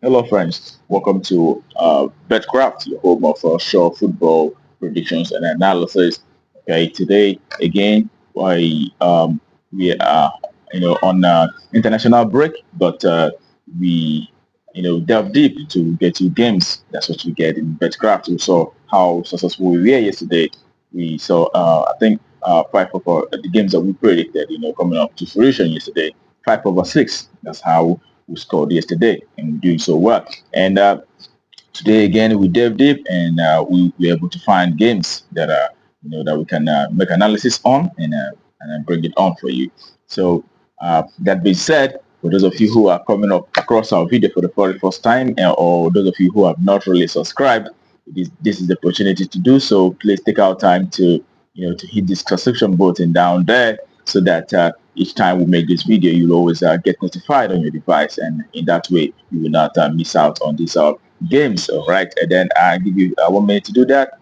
Hello, friends. Welcome to Betkraft, your home of short football predictions and analysis. Okay, today again, we are on international break, but we delve deep to get you games. That's what we get in Betcraft. We saw how successful we were yesterday. We saw I think five of the games that we predicted, coming up to fruition yesterday. 5/6. That's how we scored yesterday, and we're doing so well. And today again, we delve deep, and we were able to find games that are that we can make analysis on and then bring it on for you. So that being said, for those of you who are coming up across our video for the very first time, or those of you who have not really subscribed, this is the opportunity to do so. Please take our time to to hit the subscription button down there so that each time we make this video, you'll always get notified on your device, and in that way, you will not miss out on these games. All right, and then I give you 1 minute to do that.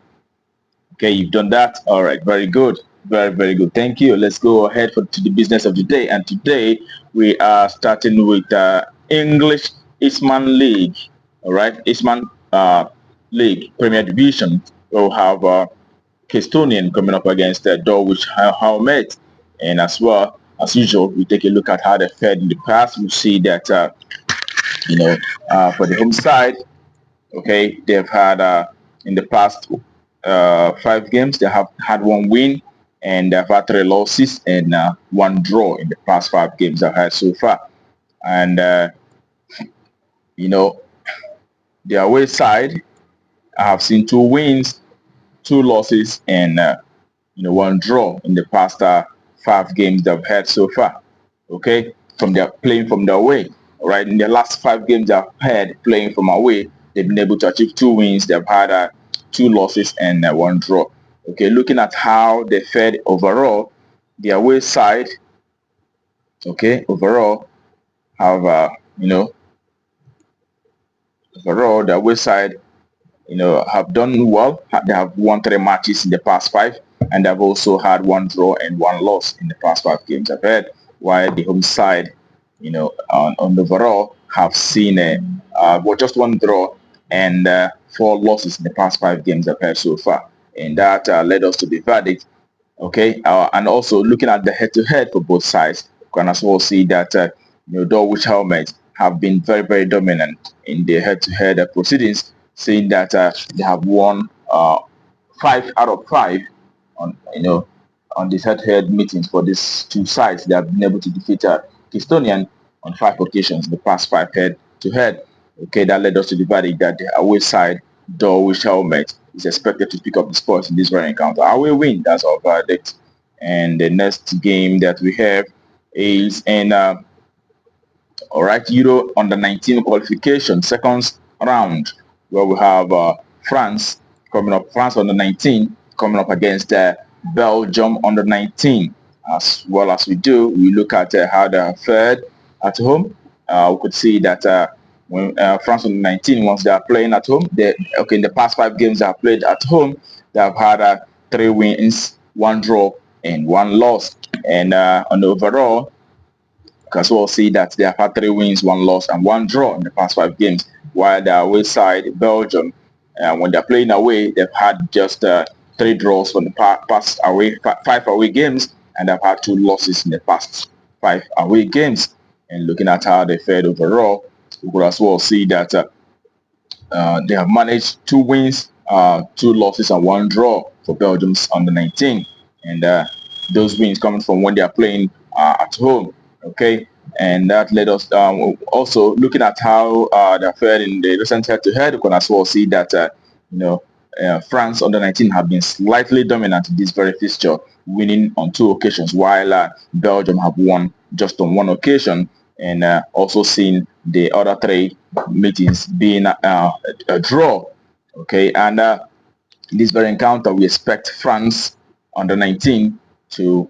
Okay, you've done that. All right, very good. Very good. Thank you. Let's go ahead to the business of the day. And today we are starting with English Eastman League. All right, Eastman League Premier Division. We'll have Kestonian coming up against Dulwich Helmet. And as well, as usual, we take a look at how they fared in the past. We see that, for the home side, okay, they've had in the past 5 games, they have had 1 win and they've had 3 losses and 1 draw in the past 5 games they've had so far. And, you know, the away side, I have seen 2 wins, 2 losses, and 1 draw in the past 5 games they've had so far. Okay, from their playing from the away. All right, in the last 5 games they've had playing from away, they've been able to achieve 2 wins. They've had 2 losses and 1 draw. Okay, looking at how they fared overall, the away side, okay, overall have overall the away side have done well. They have won 3 matches in the past 5, and they've also had 1 draw and 1 loss in the past 5 games I've had. While the home side, on the overall have seen just 1 draw and 4 losses in the past 5 games I've had so far, and that led us to the verdict. Okay, and also looking at the head-to-head for both sides, you can as well see that Dulwich Helmets have been very dominant in the head-to-head proceedings, saying that they have won 5 out of 5 on on these head-to-head meetings for these two sides. They have been able to defeat Kestonian on 5 occasions in the past 5 head-to-head. Okay, that led us to the verdict that the away side, Dulwich Helmet, is expected to pick up the spots in this very encounter. Away win, that's our verdict. And the next game that we have is in all right, Euro under 19 qualification, second round, where we have France coming up, France under 19 coming up against Belgium under 19. As well as we do, we look at how they have fared at home. We could see that when France under 19, once they are playing at home, in the past 5 games they have played at home, they have had 3 wins, 1 draw, and 1 loss. And on the overall, can as well see that they have had 3 wins, 1 loss, and 1 draw in the past 5 games. While the away side, Belgium, when they're playing away, they've had just 3 draws from the past away 5 away games, and they've had 2 losses in the past 5 away games. And looking at how they fared overall, we could as well see that they have managed 2 wins, 2 losses, and 1 draw for Belgium's under 19, and those wins coming from when they are playing at home. Okay, and that led us also looking at how they fared in the recent head-to-head. You can as well see that France under 19 have been slightly dominant in this very fixture, winning on 2 occasions, while Belgium have won just on 1 occasion, and also seen the other 3 meetings being a draw. Okay, and this very encounter, we expect France under 19 to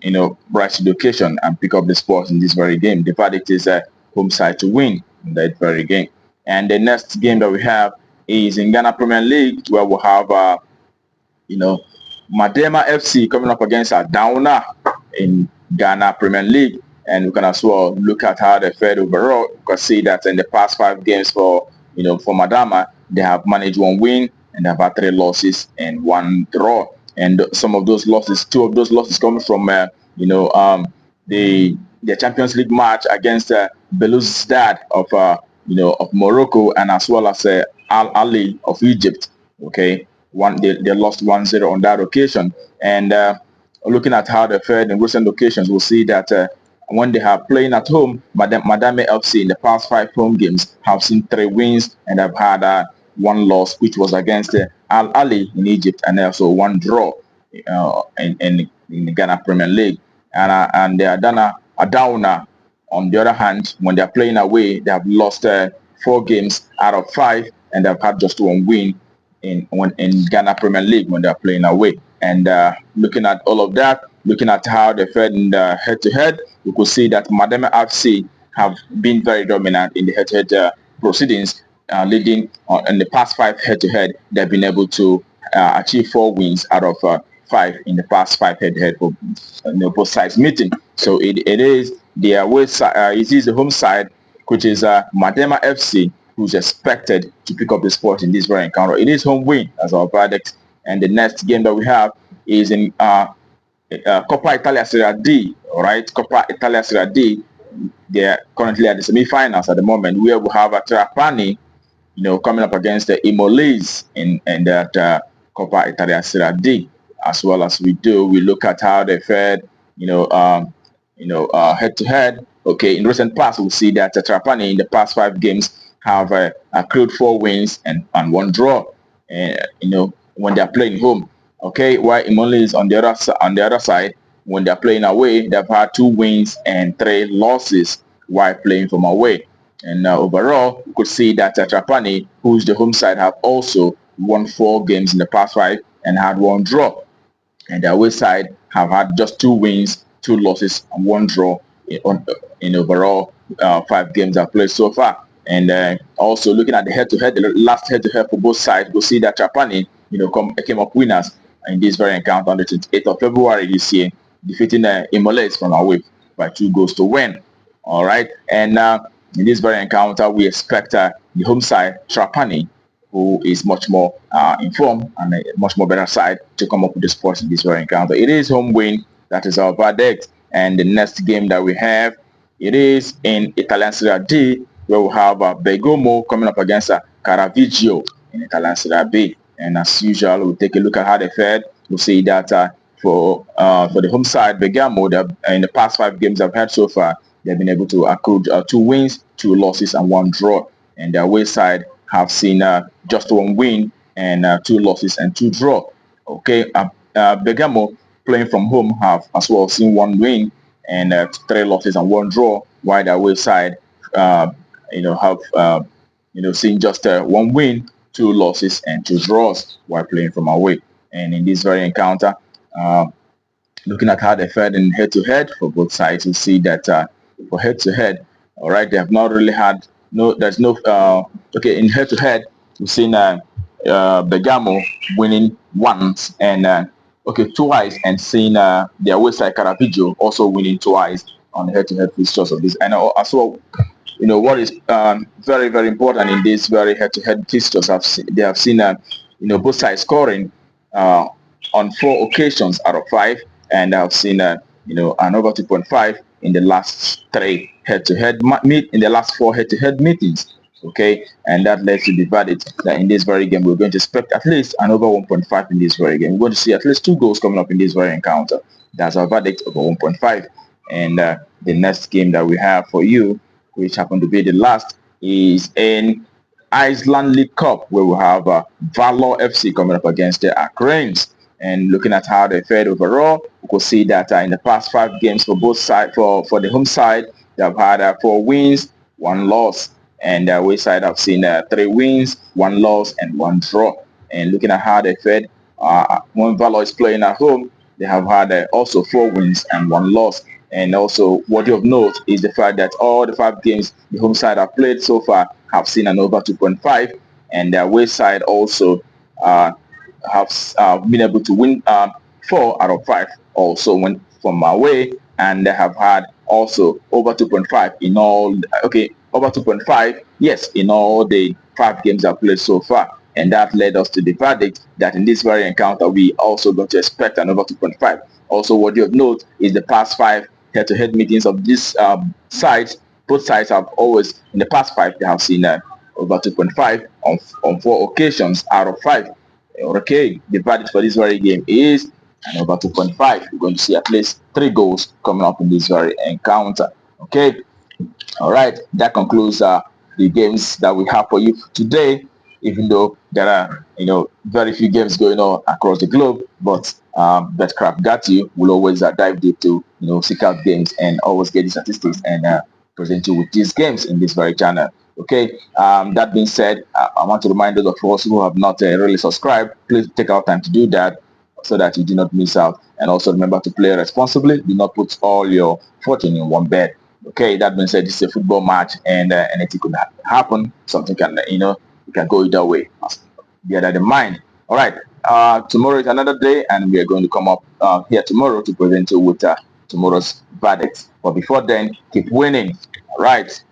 rise to the occasion and pick up the spots in this very game. The verdict is a home side to win in that very game. And the next game that we have is in Ghana Premier League, where we'll have Madema FC coming up against Adauna in Ghana Premier League. And we can as well look at how they fared overall. You can see that in the past 5 games for for Madama, they have managed 1 win and have had 3 losses and 1 draw. And some of those losses, 2 of those losses coming from the Champions League match against Belouizdad of Morocco, and as well as Al Ali of Egypt. Okay, they lost 1-0 on that occasion. And looking at how they fared in recent occasions, we'll see that when they are playing at home, Madame FC in the past 5 home games have seen 3 wins and have had 1 loss, which was against Al Ali in Egypt, and also 1 draw in the Ghana Premier League. And they are done a downer. On the other hand, when they are playing away, they have lost 4 games out of 5, and they've had just 1 win in Ghana Premier League when they are playing away. And looking at all of that, looking at how they fared in the head-to-head, we could see that Madame FC have been very dominant in the head-to-head proceedings, leading in the past 5 head-to-head. They've been able to achieve 4 wins out of 5 in the past 5 head-to-head for both sides meeting. So it is the away side. It is the home side, which is Madema FC, who's expected to pick up the sport in this very encounter. It is home win as our verdict. And the next game that we have is in Coppa Italia Serie D. All right, Coppa Italia Serie D. They are currently at the semi-finals at the moment, where we have a Trapani, coming up against the Imolese in that Coppa Italia Serie D. As well as we look at how they fared, head-to-head. Okay, in recent past, we'll see that Trapani in the past 5 games have accrued 4 wins and 1 draw. When they're playing home. Okay, while Imole is on the other side, when they're playing away, they've had 2 wins and 3 losses while playing from away. And overall, we could see that Trapani, who's the home side, have also won 4 games in the past 5 and had 1 draw. And the away side have had just 2 wins, 2 losses, and 1 draw in overall 5 games they've played so far. And also looking at the head-to-head, the last head-to-head for both sides, we'll see that Trapani came up winners in this very encounter on the 28th of February this year, defeating Imoles from away by 2-1. All right, and in this very encounter, we expect the home side, Trapani, who is much more informed and a much more better side, to come up with the sports in this very encounter. It is home win. That is our verdict. And the next game that we have, it is in Italian Serie D, where we have Bergamo coming up against Caravaggio in Italian Serie B. And as usual, we'll take a look at how they fared. We'll see that for the home side, Bergamo, in the past 5 games I've had so far, they've been able to accrue 2 wins, 2 losses, and 1 draw. And the away side have seen just 1 win and 2 losses and 2 draw. Okay, Bergamo, playing from home, have as well seen 1 win and 3 losses and 1 draw, while the away side have seen just 1 win, 2 losses, and 2 draws while playing from away. And in this very encounter, looking at how they fared in head-to-head for both sides, you see that for head-to-head, all right, they have not really had in head-to-head, we've seen Bergamo winning once and twice, and seeing their away side Caravaggio also winning twice on the head-to-head fixtures of this. And as well, what is very, very important in this very head-to-head fixtures, they have seen both sides scoring on 4 occasions out of 5, and I've seen an over 2.5 in the last 3 head-to-head in the last 4 head-to-head meetings. Okay, and that led to the verdict that in this very game we're going to expect at least an over 1.5 in this very game. We're going to see at least 2 goals coming up in this very encounter. That's our verdict, over 1.5. And the next game that we have for you, which happened to be the last, is in Iceland League Cup, where we have Valor FC coming up against the Cranes. And looking at how they fared overall, we could see that in the past 5 games for both sides, for the home side, they have had 4 wins, 1 loss. And the away side have seen 3 wins, 1 loss, and 1 draw. And looking at how they fared, when Valor is playing at home, they have had also 4 wins and 1 loss. And also, worthy of note is the fact that all the 5 games the home side have played so far have seen an over 2.5, and the away side also have been able to win 4 out of 5 also when from away, and they have had also over 2.5 in all. Okay, over 2.5, yes, in all the 5 games I've played so far. And that led us to the verdict that in this very encounter, we also got to expect an over 2.5. Also, worthy of note is the past 5 head-to-head meetings of this sides. Both sides have always, in the past 5, they have seen over 2.5 on 4 occasions out of 5. Okay, the verdict for this very game is an over 2.5. We're going to see at least 3 goals coming up in this very encounter. Okay, all right, that concludes the games that we have for you today. Even though there are, very few games going on across the globe, but Betkraft got you. Will always dive deep to, seek out games and always get the statistics and present you with these games in this very channel. Okay. That being said, I want to remind those of us who have not really subscribed. Please take our time to do that so that you do not miss out. And also remember to play responsibly. Do not put all your fortune in one bet. Okay, that being said, it's a football match and anything could happen. Something can, it can go either way. Bear that in mind. All right, tomorrow is another day and we are going to come up here tomorrow to present you with tomorrow's verdict. But before then, keep winning. All right.